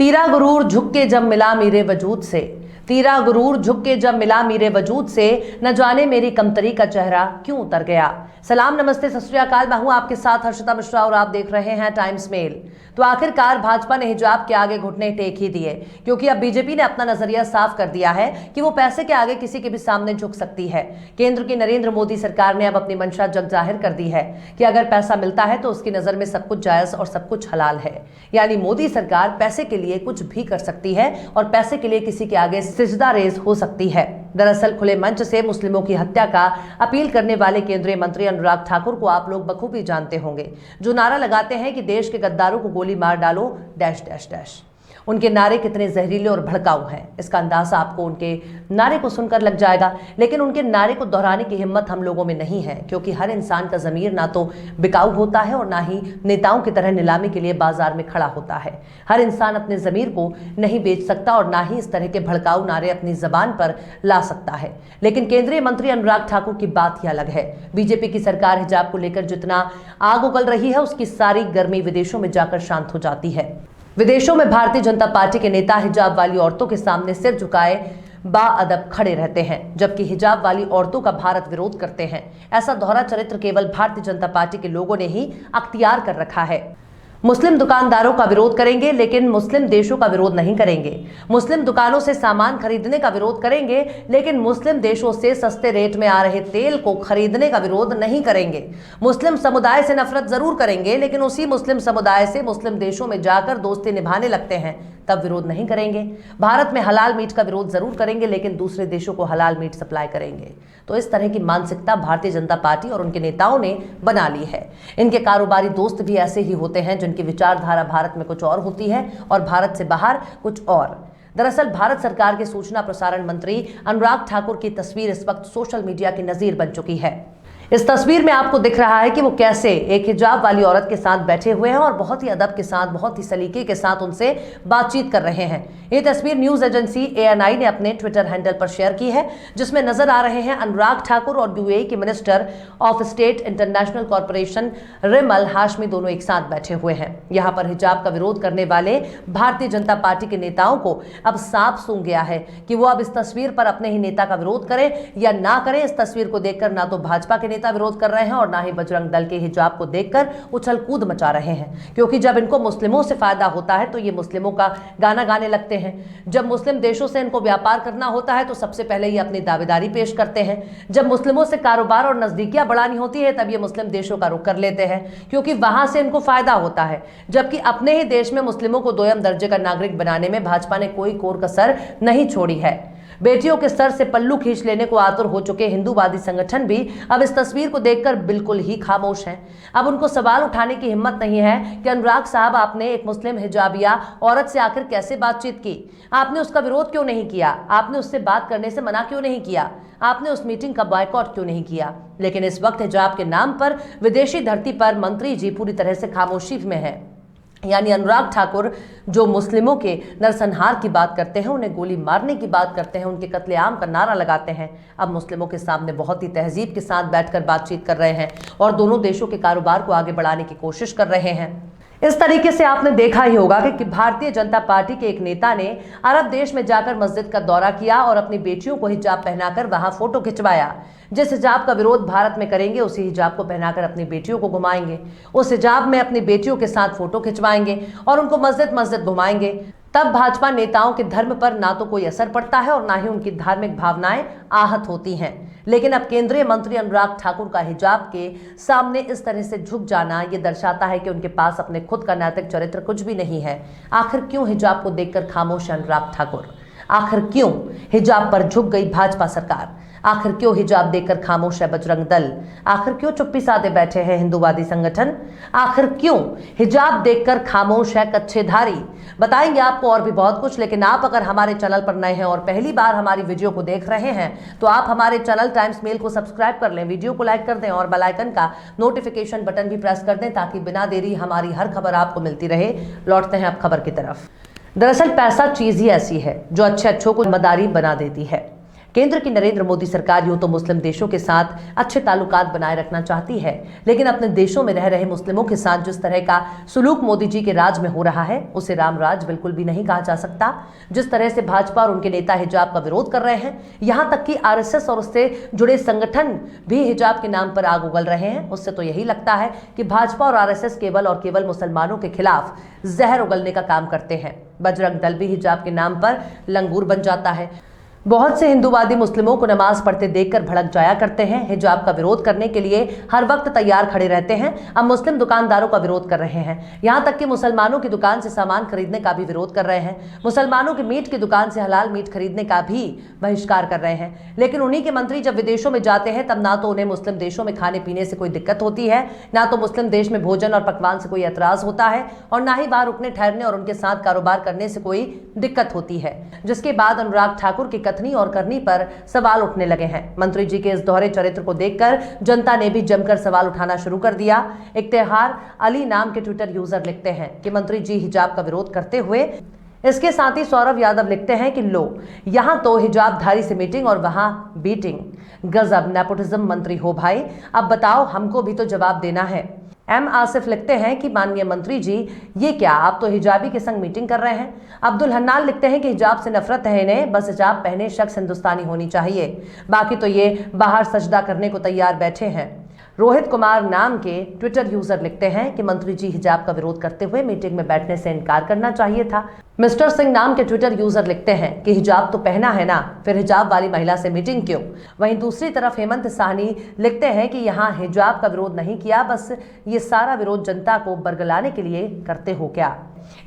तीरा गुरूर झुक के जब मिला मेरे वजूद से, तीरा गुरूर झुक के जब मिला मेरे वजूद से, न जाने मेरी कमतरी का चेहरा क्यों उतर गया। सलाम नमस्ते सत श्री अकाल, मैं हूं आपके साथ हर्षिता मिश्रा और आप देख रहे हैं टाइम्स मेल। तो आखिरकार भाजपा ने हिजाब के आगे घुटने टेक ही दिए, क्योंकि अब बीजेपी ने अपना नजरिया साफ कर दिया है कि वो पैसे के आगे किसी के भी सामने झुक सकती है। केंद्र की नरेंद्र मोदी सरकार ने अब अपनी मंशा जग जाहिर कर दी है कि अगर पैसा मिलता है तो उसकी नजर में सब कुछ जायज और सब कुछ हलाल है। यानी मोदी सरकार पैसे के लिए कुछ भी कर सकती है और पैसे के लिए किसी के आगे सिजदा रेज हो सकती है। दरअसल खुले मंच से मुस्लिमों की हत्या का अपील करने वाले केंद्रीय मंत्री अनुराग ठाकुर को आप लोग बखूबी जानते होंगे, जो नारा लगाते हैं कि देश के गद्दारों को गोली मार डालो डैश डैश डैश। उनके नारे कितने जहरीले और भड़काऊ हैं, इसका अंदाजा आपको उनके नारे को सुनकर लग जाएगा। लेकिन उनके नारे को दोहराने की हिम्मत हम लोगों में नहीं है, क्योंकि हर इंसान का ज़मीर ना तो बिकाऊ होता है और ना ही नेताओं की तरह नीलामी के लिए बाजार में खड़ा होता है। हर इंसान अपने ज़मीर को नहीं बेच सकता और ना ही इस तरह के भड़काऊ नारे अपनी जबान पर ला सकता है। लेकिन केंद्रीय मंत्री अनुराग ठाकुर की बात ही अलग है। बीजेपी की सरकार हिजाब को लेकर जितना आग उगल रही है, उसकी सारी गर्मी विदेशों में जाकर शांत हो जाती है। विदेशों में भारतीय जनता पार्टी के नेता हिजाब वाली औरतों के सामने सिर झुकाए बाअदब खड़े रहते हैं, जबकि हिजाब वाली औरतों का भारत विरोध करते हैं। ऐसा दोहरा चरित्र केवल भारतीय जनता पार्टी के लोगों ने ही अख्तियार कर रखा है। मुस्लिम दुकानदारों का विरोध करेंगे लेकिन मुस्लिम देशों का विरोध नहीं करेंगे। मुस्लिम दुकानों से सामान खरीदने का विरोध करेंगे लेकिन मुस्लिम देशों से सस्ते रेट में आ रहे तेल को खरीदने का विरोध नहीं करेंगे। मुस्लिम समुदाय से नफरत जरूर करेंगे लेकिन उसी मुस्लिम समुदाय से मुस्लिम देशों में जाकर दोस्ती निभाने लगते हैं तब विरोध नहीं करेंगे। भारत में हलाल मीट का विरोध जरूर करेंगे लेकिन दूसरे देशों को हलाल मीट सप्लाई करेंगे। तो इस तरह की मानसिकता भारतीय जनता पार्टी और उनके नेताओं ने बना ली है। इनके कारोबारी दोस्त भी ऐसे ही होते हैं जिनकी विचारधारा भारत में कुछ और होती है और भारत से बाहर कुछ और। दरअसल भारत सरकार के सूचना प्रसारण मंत्री अनुराग ठाकुर की तस्वीर इस वक्त सोशल मीडिया की नजीर बन चुकी है। इस तस्वीर में आपको दिख रहा है कि वो कैसे एक हिजाब वाली औरत के साथ बैठे हुए हैं और बहुत ही अदब के साथ, बहुत ही सलीके के साथ उनसे बातचीत कर रहे हैं। ये तस्वीर न्यूज एजेंसी ANI ने अपने ट्विटर हैंडल पर शेयर की है, जिसमें नजर आ रहे हैं अनुराग ठाकुर और UAE के minister of state international corporation Rimmel Hashmi दोनों एक साथ बैठे हुए हैं। यहाँ पर हिजाब का विरोध करने वाले भारतीय जनता पार्टी के नेताओं को अब साफ सूंघ गया है कि वो अब इस तस्वीर पर अपने ही नेता का विरोध करें या ना करें। इस तस्वीर को देखकर ना तो भाजपा के विरोध कर रहे हैं और ना ही बजरंग दल के हिजाब को देखकर उछल कूद मचा रहे हैं, क्योंकि जब इनको मुस्लिमों से फायदा होता है तो ये मुस्लिमों का गाना गाने लगते हैं। जब मुस्लिम देशों से इनको व्यापार करना होता है तो सबसे पहले ये अपनी दावेदारी पेश करते हैं। जब मुस्लिमों से कारोबार और नजदीकियां बढ़ानी होती है तब ये मुस्लिम देशों का रुख कर लेते हैं, क्योंकि वहां से इनको फायदा होता है। जबकि अपने ही देश में मुस्लिमों को दोयम दर्जे का नागरिक बनाने में भाजपा ने कोई कोर कसर नहीं छोड़ी है। बेटियों के सर से पल्लू खींच लेने को आतुर हो चुके हिंदूवादी संगठन भी अब इस तस्वीर को देखकर बिल्कुल ही खामोश हैं। अब उनको सवाल उठाने की हिम्मत नहीं है कि अनुराग साहब, आपने एक मुस्लिम हिजाबिया औरत से आखिर कैसे बातचीत की? आपने उसका विरोध क्यों नहीं किया? आपने उससे बात करने से मना क्यों नहीं किया? आपने उस मीटिंग का बॉयकॉट क्यों नहीं किया? लेकिन इस वक्त हिजाब के नाम पर विदेशी धरती पर मंत्री जी पूरी तरह से खामोशी में है। यानी अनुराग ठाकुर जो मुस्लिमों के नरसंहार की बात करते हैं, उन्हें गोली मारने की बात करते हैं, उनके कत्लेआम का नारा लगाते हैं, अब मुस्लिमों के सामने बहुत ही तहजीब के साथ बैठकर बातचीत कर रहे हैं और दोनों देशों के कारोबार को आगे बढ़ाने की कोशिश कर रहे हैं। इस तरीके से आपने देखा ही होगा कि भारतीय जनता पार्टी के एक नेता ने अरब देश में जाकर मस्जिद का दौरा किया और अपनी बेटियों को हिजाब पहनाकर वहां फोटो खिंचवाया। जिस हिजाब का विरोध भारत में करेंगे उसी हिजाब को पहनाकर अपनी बेटियों को घुमाएंगे, उस हिजाब में अपनी बेटियों के साथ फोटो खिंचवाएंगे और उनको मस्जिद मस्जिद घुमाएंगे। तब भाजपा नेताओं के धर्म पर ना तो कोई असर पड़ता है और ना ही उनकी धार्मिक भावनाएं आहत होती हैं। लेकिन अब केंद्रीय मंत्री अनुराग ठाकुर का हिजाब के सामने इस तरह से झुक जाना ये दर्शाता है कि उनके पास अपने खुद का नैतिक चरित्र कुछ भी नहीं है। आखिर क्यों हिजाब को देखकर खामोश है अनुराग ठाकुर? आखिर क्यों हिजाब पर झुक गई भाजपा सरकार? आखिर क्यों हिजाब देखकर खामोश है बजरंग दल? आखिर क्यों चुप्पी साधे बैठे हैं हिंदूवादी संगठन? आखिर क्यों हिजाब देखकर खामोश है कच्छेधारी? बताएंगे आपको और भी बहुत कुछ, लेकिन आप अगर हमारे चैनल पर नए हैं और पहली बार हमारी वीडियो को देख रहे हैं तो आप हमारे चैनल टाइम्स मेल को सब्सक्राइब कर लें, वीडियो को लाइक कर दें और बेल आइकन का नोटिफिकेशन बटन भी प्रेस कर दें, ताकि बिना देरी हमारी हर खबर आपको मिलती रहे। लौटते हैं अब खबर की तरफ। दरअसल पैसा चीज ही ऐसी है जो अच्छे अच्छों को मदारी बना देती है। केंद्र की नरेंद्र मोदी सरकार यूं तो मुस्लिम देशों के साथ अच्छे ताल्लुकात बनाए रखना चाहती है, लेकिन अपने देशों में रह रहे मुस्लिमों के साथ जिस तरह का सुलूक मोदी जी के राज में हो रहा है उसे राम राज बिल्कुल भी नहीं कहा जा सकता। जिस तरह से भाजपा और उनके नेता हिजाब का विरोध कर रहे हैं, यहां तक कि आरएसएस और उससे जुड़े संगठन भी हिजाब के नाम पर आग उगल रहे हैं, उससे तो यही लगता है कि भाजपा और आरएसएस केवल और केवल मुसलमानों के खिलाफ जहर उगलने का काम करते हैं। बजरंग दल भी हिजाब के नाम पर लंगूर बन जाता है। बहुत से हिंदूवादी मुस्लिमों को नमाज पढ़ते देखकर भड़क जाया करते हैं, हिजाब का विरोध करने के लिए हर वक्त तैयार खड़े रहते हैं। अब मुस्लिम दुकानदारों का विरोध कर रहे हैं, यहां तक कि मुसलमानों की दुकान से सामान खरीदने का भी विरोध कर रहे हैं। मुसलमानों की मीट की दुकान से हलाल मीट खरीदने का भी बहिष्कार कर रहे हैं। लेकिन उन्हीं के मंत्री जब विदेशों में जाते हैं तब ना तो उन्हें मुस्लिम देशों में खाने पीने से कोई दिक्कत होती है, ना तो मुस्लिम देश में भोजन और पकवान से कोई एतराज होता है, और ना ही वहां रुकने ठहरने और उनके साथ कारोबार करने से कोई दिक्कत होती है। जिसके बाद अनुराग ठाकुर की कथनी और करनी पर सवाल उठने लगे हैं। मंत्री जी के इस दोहरे चरित्र को देखकर जनता ने भी जमकर सवाल उठाना शुरू कर दिया। इख्तियार अली नाम के ट्विटर यूजर लिखते हैं कि मंत्री जी हिजाब का विरोध करते हुए। इसके साथ ही सौरभ यादव लिखते हैं कि लो, यहां तो हिजाबधारी से मीटिंग और वहां बीटिंग। गजब नेपोटिज्म मंत्री हो भाई, अब बताओ हमको भी तो जवाब देना है। एम आसिफ लिखते हैं कि माननीय मंत्री जी, ये क्या आप तो हिजाबी के संग मीटिंग कर रहे हैं। अब्दुल हन्नान लिखते हैं कि हिजाब से नफरत है इन्हें, बस हिजाब पहने शख्स हिंदुस्तानी होनी चाहिए, बाकी तो ये बाहर सजदा करने को तैयार बैठे हैं। रोहित कुमार नाम के ट्विटर यूजर लिखते हैं कि मंत्री जी हिजाब का विरोध करते हुए मीटिंग में बैठने से इनकार करना चाहिए था। मिस्टर सिंह नाम के ट्विटर यूजर लिखते हैं कि हिजाब तो पहना है ना, फिर हिजाब वाली महिला से मीटिंग क्यों। वहीं दूसरी तरफ हेमंत साहनी लिखते हैं कि यहाँ हिजाब का विरोध नहीं किया, बस ये सारा विरोध जनता को बरगलाने के लिए करते हो क्या।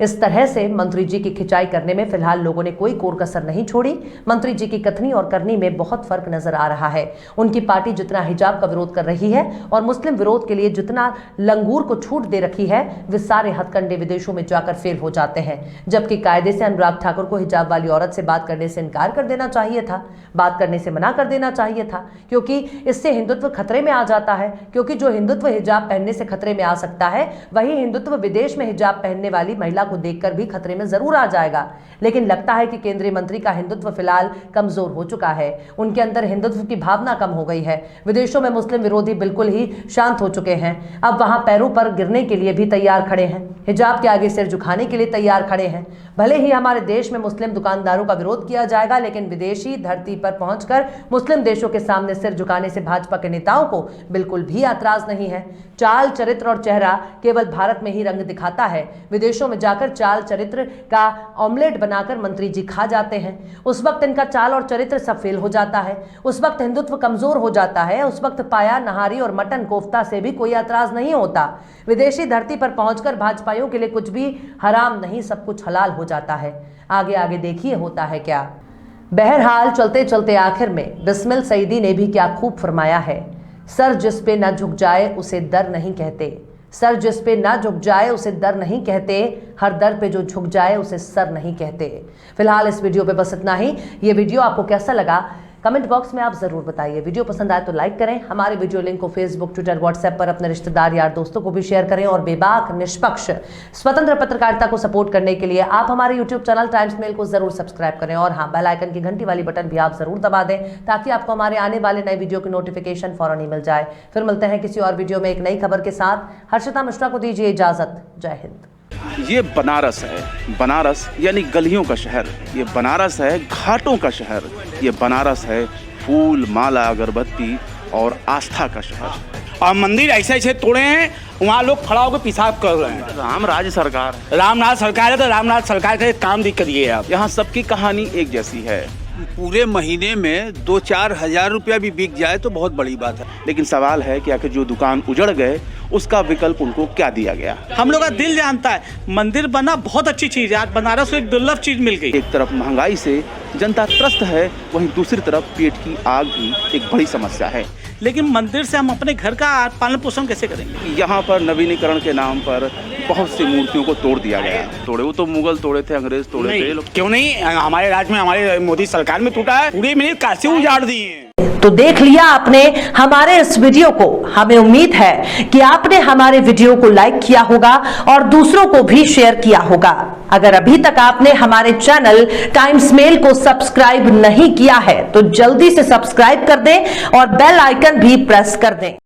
इस तरह से मंत्री जी की खिंचाई करने में फिलहाल लोगों ने कोई कोर कसर नहीं छोड़ी। मंत्री जी की कथनी और करनी में बहुत फर्क नजर आ रहा है। उनकी पार्टी जितना हिजाब का विरोध कर रही है और मुस्लिम विरोध के लिए जितना लंगूर को छूट दे रखी है, वे सारे हथकंडे विदेशों में जाकर फेल हो जाते हैं। जबकि कायदे से अनुराग ठाकुर को हिजाब वाली औरत से बात करने से इनकार कर देना चाहिए था, बात करने से मना कर देना चाहिए था, क्योंकि इससे हिंदुत्व खतरे में आ जाता है। क्योंकि जो हिंदुत्व हिजाब पहनने से खतरे में आ सकता है, वही हिंदुत्व विदेश में हिजाब पहनने वाली महिला को देखकर भी खतरे में जरूर आ जाएगा। लेकिन लगता है कि केंद्रीय मंत्री का हिंदुत्व फिलहाल कमजोर हो चुका है, उनके अंदर हिंदुत्व की भावना कम हो गई है। विदेशों में मुस्लिम विरोधी बिल्कुल ही शांत हो चुके हैं, अब वहां पैरों पर गिरने के लिए भी तैयार खड़े हैं, हिजाब के आगे सिर झुकाने के लिए तैयार खड़े हैं। भले ही हमारे देश में मुस्लिम दुकानदारों का विरोध किया जाएगा, लेकिन विदेशी धरती पर पहुंचकर मुस्लिम देशों के सामने सिर झुकाने से भाजपा के नेताओं को बिल्कुल भी ऐतराज नहीं है। चाल चरित्र और चेहरा केवल भारत में ही रंग दिखाता है, विदेशों में जाकर चाल चरित्र का ऑमलेट बनाकर मंत्री जी खा जाते हैं। उस वक्त इनका चाल और चरित्र सब फेल हो जाता है, उस वक्त हिंदुत्व कमजोर हो जाता है, उस वक्त पाया नहारी और मटन कोफ्ता से भी कोई ऐतराज नहीं होता। विदेशी धरती पर पहुंचकर भाजपाइयों के लिए कुछ भी हराम नहीं, सब कुछ हलाल हो जाता है। आगे आगे देखिए होता है क्या। बहरहाल चलते चलते आखिर में बिस्मिल सईदी ने भी क्या खूब फरमाया है, सर जिस पे न झुक जाए उसे दर नहीं कहते, सर जिस पे ना झुक जाए उसे दर नहीं कहते, हर दर पे जो झुक जाए उसे सर नहीं कहते। फिलहाल इस वीडियो पे बस इतना ही। ये वीडियो आपको कैसा लगा कमेंट बॉक्स में आप जरूर बताइए। वीडियो पसंद आए तो लाइक करें, हमारे वीडियो लिंक को फेसबुक, ट्विटर, व्हाट्सएप पर अपने रिश्तेदार यार दोस्तों को भी शेयर करें और बेबाक, निष्पक्ष, स्वतंत्र पत्रकारिता को सपोर्ट करने के लिए आप हमारे यूट्यूब चैनल टाइम्स मेल को जरूर सब्सक्राइब करें और हाँ, बेल आइकन की घंटी वाली बटन भी आप जरूर दबा दें ताकि आपको हमारे आने वाले नए वीडियो की नोटिफिकेशन फौरन ही मिल जाए। फिर मिलते हैं किसी और वीडियो में एक नई खबर के साथ। हर्षिता मिश्रा को दीजिए इजाजत। जय हिंद। ये बनारस है, बनारस यानी गलियों का शहर, ये बनारस है घाटों का शहर, ये बनारस है फूल माला अगरबत्ती और आस्था का शहर। और मंदिर ऐसे ऐसे तोड़े हैं, वहाँ लोग खड़ा होकर पेशाब कर रहे हैं। रामराज सरकार, रामनाथ सरकार है तो रामनाथ सरकार का काम दिख करिए आप। यहाँ सबकी कहानी एक जैसी है। पूरे महीने में 2-4 हज़ार रुपया भी बिक जाए तो बहुत बड़ी बात है। लेकिन सवाल है कि आखिर जो दुकान उजड़ गए उसका विकल्प उनको क्या दिया गया। हम लोग का दिल जानता है मंदिर बना बहुत अच्छी चीज है, आज बनारस को एक दुर्लभ चीज मिल गई। एक तरफ महंगाई से जनता त्रस्त है, वहीं दूसरी तरफ पेट की आग भी एक बड़ी समस्या है। लेकिन मंदिर से हम अपने घर का पालन पोषण कैसे करेंगे। यहाँ पर नवीनीकरण के नाम पर बहुत सी मूर्तियों को तोड़ दिया गया। तोड़े वो तो मुगल तोड़े थे, अंग्रेज तोड़े थे। क्यों नहीं, हमारे राज्य में हमारे मोदी सरकार में टूटा है, पूरे में काशी उजाड़ दिए हैं। तो देख लिया आपने हमारे इस वीडियो को। हमें उम्मीद है कि आपने हमारे वीडियो को लाइक किया होगा और दूसरों को भी शेयर किया होगा। अगर अभी तक आपने हमारे चैनल टाइम्स मेल को सब्सक्राइब नहीं किया है तो जल्दी से सब्सक्राइब कर दें और बेल आइकन भी प्रेस कर दें।